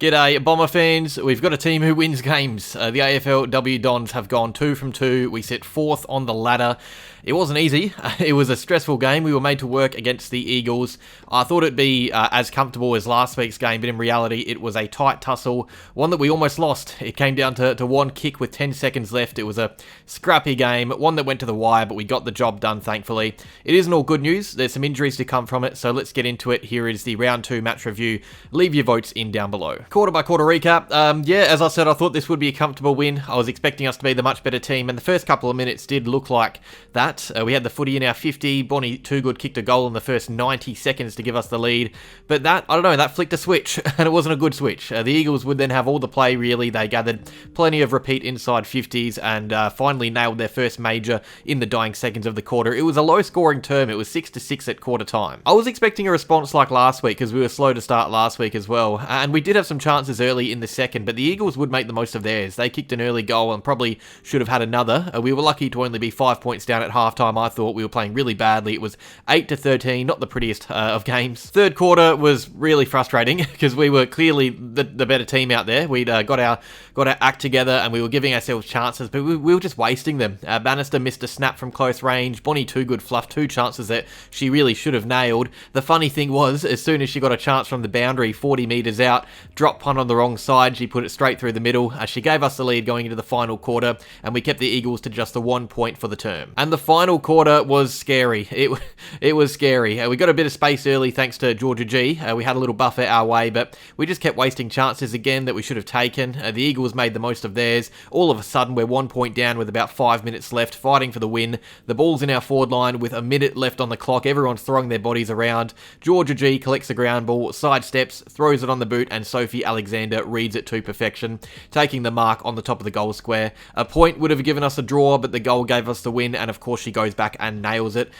G'day, Bomber fans. We've got a team who wins games. The AFLW Dons have gone 2 from 2. We sit 4th on the ladder. It wasn't easy. It was a stressful game. We were made to work against the Eagles. I thought it'd be as comfortable as last week's game, but in reality, it was a tight tussle, one that we almost lost. It came down to one kick with 10 seconds left. It was a scrappy game, one that went to the wire, but we got the job done, thankfully. It isn't all good news. There's some injuries to come from it, so let's get into it. Here is the round 2 match review. Leave your votes in down below. Quarter by quarter recap. As I said, I thought this would be a comfortable win. I was expecting us to be the much better team, and the first couple of minutes did look like that. We had the footy in our 50. Bonnie Toogood kicked a goal in the first 90 seconds to give us the lead. But that flicked a switch, and it wasn't a good switch. The Eagles would then have all the play, really. They gathered plenty of repeat inside 50s and finally nailed their first major in the dying seconds of the quarter. It was a low-scoring term. It was 6-6 at quarter time. I was expecting a response like last week, because we were slow to start last week as well. And we did have some chances early in the second, but the Eagles would make the most of theirs. They kicked an early goal and probably should have had another. We were lucky to only be 5 points down at halftime. I thought we were playing really badly. It was 8-13, not the prettiest of games. Third quarter was really frustrating because we were clearly the better team out there. We'd got our act together and we were giving ourselves chances, but we were just wasting them. Bannister missed a snap from close range. Bonnie Toogood fluffed 2 chances that she really should have nailed. The funny thing was, as soon as she got a chance from the boundary, 40 metres out, drop punt on the wrong side, she put it straight through the middle. She gave us the lead going into the final quarter, and we kept the Eagles to just the 1 point for the term. And the final quarter was scary. It was scary. We got a bit of space early thanks to Georgia G. We had a little buffer our way, but we just kept wasting chances again that we should have taken. The Eagles made the most of theirs. All of a sudden, we're 1 point down with about 5 minutes left, fighting for the win. The ball's in our forward line with a minute left on the clock. Everyone's throwing their bodies around. Georgia G collects the ground ball, sidesteps, throws it on the boot, and Sophie Alexander reads it to perfection, taking the mark on the top of the goal square. A point would have given us a draw, but the goal gave us the win, and of course she goes back and nails it.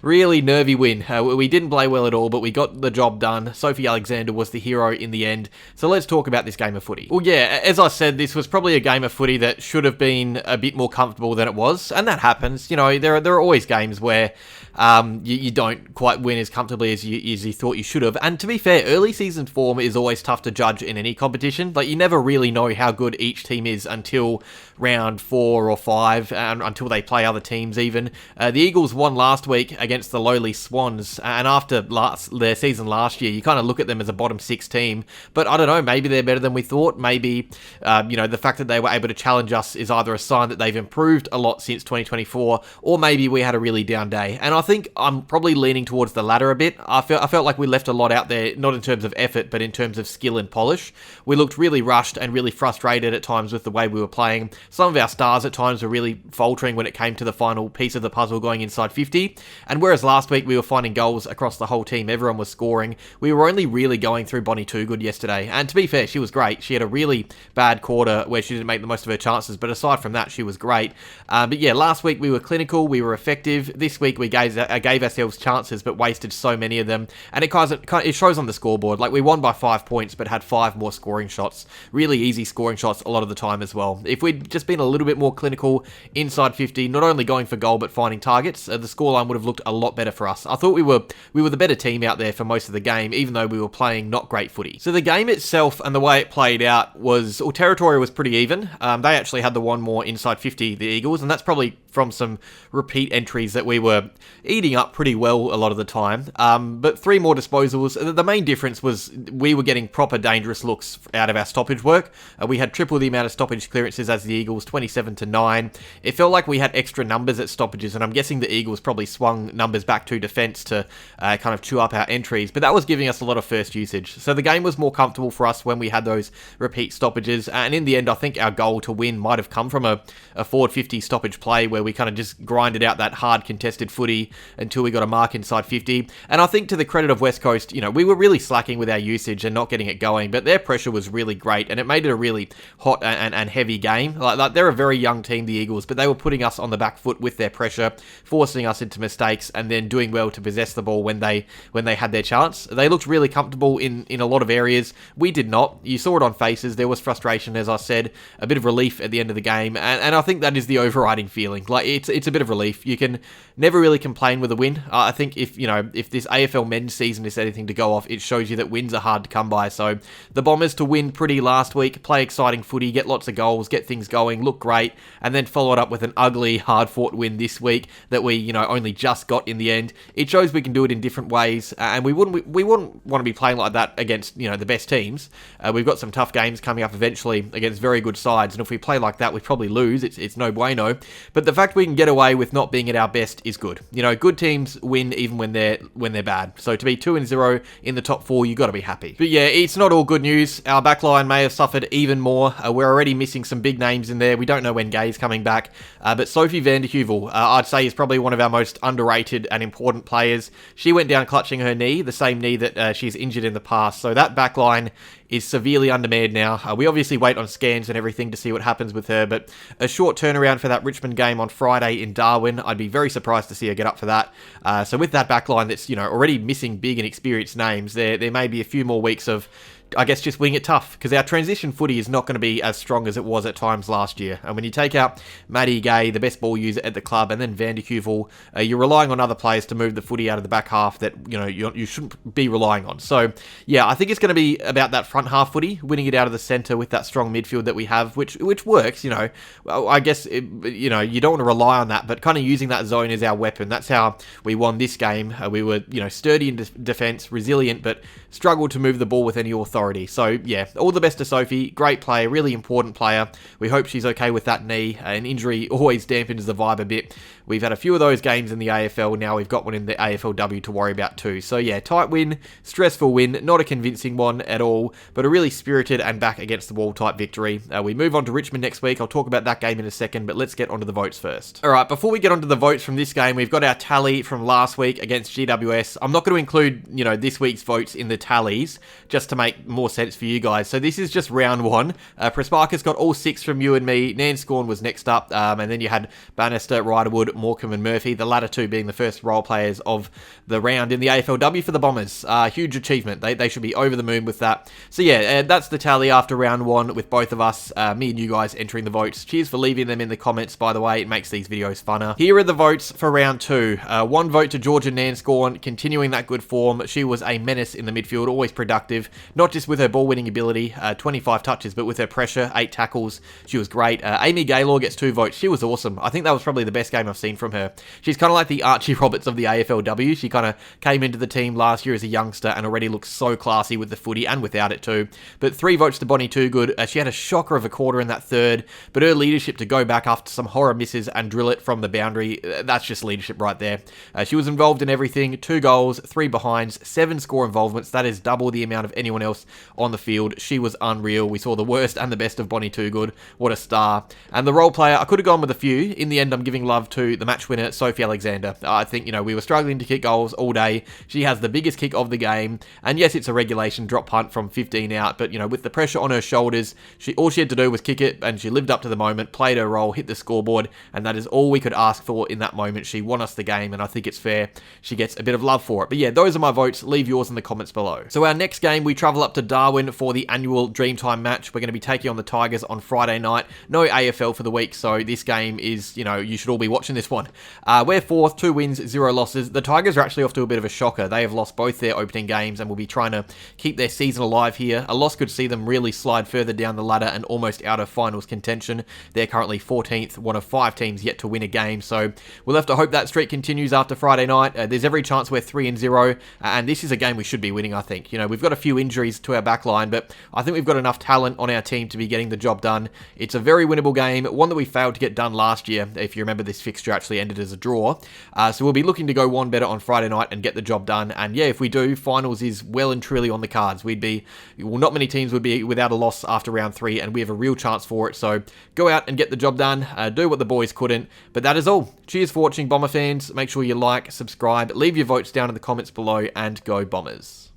Really nervy win. We didn't play well at all, but we got the job done. Sophie Alexander was the hero in the end. So let's talk about this game of footy. Well, yeah, as I said, this was probably a game of footy that should have been a bit more comfortable than it was, and that happens. You know, there are always games where you don't quite win as comfortably as you thought you should have. And to be fair, early season form is always tough to judge in any competition. Like, you never really know how good each team is until round 4 or 5, until they play other teams even. The Eagles won last week against the lowly Swans, and after their season last year, you kind of look at them as a bottom 6 team. But I don't know, maybe they're better than we thought. Maybe, the fact that they were able to challenge us is either a sign that they've improved a lot since 2024, or maybe we had a really down day. And I think I'm probably leaning towards the latter a bit. I felt like we left a lot out there, not in terms of effort, but in terms of skill and polish. We looked really rushed and really frustrated at times with the way we were playing. Some of our stars at times were really faltering when it came to the final piece of the puzzle going inside 50. And whereas last week we were finding goals across the whole team, everyone was scoring, we were only really going through Bonnie Toogood yesterday. And to be fair, she was great. She had a really bad quarter where she didn't make the most of her chances, but aside from that, she was great. But yeah, last week we were clinical, we were effective. This week we gave ourselves chances, but wasted so many of them. And it shows on the scoreboard. Like, we won by 5 points, but had 5 more scoring shots. Really easy scoring shots a lot of the time as well. If we'd just been a little bit more clinical inside 50, not only going for goal, but finding targets, the scoreline would have looked a lot better for us. I thought we were the better team out there for most of the game, even though we were playing not great footy. So the game itself and the way it played out territory was pretty even. They actually had the one more inside 50, the Eagles, and that's probably from some repeat entries that we were eating up pretty well a lot of the time. But 3 more disposals. The main difference was we were getting proper dangerous looks out of our stoppage work. We had triple the amount of stoppage clearances as the Eagles, 27-9. It felt like we had extra numbers at stoppages, and I'm guessing the Eagles probably swung numbers back to defence to kind of chew up our entries, but that was giving us a lot of first usage. So the game was more comfortable for us when we had those repeat stoppages, and in the end, I think our goal to win might have come from a forward 50 stoppage play where we kind of just grinded out that hard contested footy until we got a mark inside 50. And I think, to the credit of West Coast, we were really slacking with our usage and not getting it going, but their pressure was really great, and it made it a really hot and heavy game. Like, they're a very young team, the Eagles, but they were putting us on the back foot with their pressure, forcing us into mistakes, and then doing well to possess the ball when they had their chance. They looked really comfortable in a lot of areas. We did not. You saw it on faces. There was frustration, as I said, a bit of relief at the end of the game, and I think that is the overriding feeling. Like, it's a bit of relief. You can never really complain with a win. I think if this AFL men's season is anything to go off, it shows you that wins are hard to come come by. So the Bombers to win pretty last week, play exciting footy, get lots of goals, get things going, look great, and then follow it up with an ugly, hard-fought win this week that we, only just got in the end. It shows we can do it in different ways, and we wouldn't want to be playing like that against, the best teams. We've got some tough games coming up eventually against very good sides, and if we play like that, we probably lose. It's no bueno. But the fact we can get away with not being at our best is good. Good teams win even when they're bad. So to be 2-0 in the top 4, you got to be happy. But yeah, it's not all good news. Our backline may have suffered even more. We're already missing some big names in there. We don't know when Gay's coming back. But Sophie van der Heuvel, I'd say, is probably one of our most underrated and important players. She went down clutching her knee, the same knee that she's injured in the past. So that backline is severely undermanned now. We obviously wait on scans and everything to see what happens with her, but a short turnaround for that Richmond game on Friday in Darwin. I'd be very surprised to see her get up for that. So with that backline that's, already missing big and experienced names, there may be a few more weeks of, I guess, just wing it tough, because our transition footy is not going to be as strong as it was at times last year. And when you take out Maddie Gay, the best ball user at the club, and then van der Heuvel, you're relying on other players to move the footy out of the back half that, you shouldn't be relying on. So, yeah, I think it's going to be about that front half footy, winning it out of the centre with that strong midfield that we have, which works, I guess, you don't want to rely on that, but kind of using that zone as our weapon. That's how we won this game. We were, sturdy in defence, resilient, but struggled to move the ball with any authority. So, yeah, all the best to Sophie. Great player, really important player. We hope she's okay with that knee. An injury always dampens the vibe a bit. We've had a few of those games in the AFL. Now we've got one in the AFLW to worry about too. So, yeah, tight win, stressful win, not a convincing one at all, but a really spirited and back against the wall type victory. We move on to Richmond next week. I'll talk about that game in a second, but let's get onto the votes first. All right, before we get onto the votes from this game, we've got our tally from last week against GWS. I'm not going to include, this week's votes in the tallies, just to make more sense for you guys. So this is just round 1. Presparkis got all 6 from you and me. Nanscorn was next up, and then you had Bannister, Riderwood, Morecambe and Murphy, the latter two being the first role players of the round in the AFLW for the Bombers. Huge achievement. They should be over the moon with that. So yeah, that's the tally after round 1 with both of us, me and you guys entering the votes. Cheers for leaving them in the comments, by the way. It makes these videos funner. Here are the votes for round 2. 1 vote to Georgia Nanscorn, continuing that good form. She was a menace in the midfield, always productive, not just with her ball winning ability, 25 touches, but with her pressure, 8 tackles. She was great. Amy Gaylor gets 2 votes. She was awesome. I think that was probably the best game I've seen from her. She's kind of like the Archie Roberts of the AFLW. She kind of came into the team last year as a youngster and already looks so classy with the footy and without it too. But 3 votes to Bonnie Toogood. She had a shocker of a quarter in that third, but her leadership to go back after some horror misses and drill it from the boundary, that's just leadership right there. She was involved in everything. 2 goals, 3 behinds, 7 score involvements. That is double the amount of anyone else on the field. She was unreal. We saw the worst and the best of Bonnie Toogood. What a star. And the role player, I could have gone with a few. In the end, I'm giving love to the match winner, Sophie Alexander. I think, we were struggling to kick goals all day. She has the biggest kick of the game. And yes, it's a regulation drop punt from 15 out, but, with the pressure on her shoulders, all she had to do was kick it, and she lived up to the moment, played her role, hit the scoreboard, and that is all we could ask for in that moment. She won us the game, and I think it's fair she gets a bit of love for it. But yeah, those are my votes. Leave yours in the comments below. So our next game, we travel up to Darwin for the annual Dreamtime match. We're going to be taking on the Tigers on Friday night. No AFL for the week, so this game is, you should all be watching this one. We're 4th, 2 wins, 0 losses. The Tigers are actually off to a bit of a shocker. They have lost both their opening games and will be trying to keep their season alive here. A loss could see them really slide further down the ladder and almost out of finals contention. They're currently 14th, one of 5 teams yet to win a game, so we'll have to hope that streak continues after Friday night. There's every chance we're 3-0, and this is a game we should be winning, I think. We've got a few injuries to our backline, but I think we've got enough talent on our team to be getting the job done. It's a very winnable game, one that we failed to get done last year. If you remember, this fixture actually ended as a draw. So we'll be looking to go one better on Friday night and get the job done. And yeah, if we do, finals is well and truly on the cards. Not many teams would be without a loss after round 3, and we have a real chance for it. So go out and get the job done. Do what the boys couldn't. But that is all. Cheers for watching, Bomber fans. Make sure you like, subscribe, leave your votes down in the comments below, and go Bombers.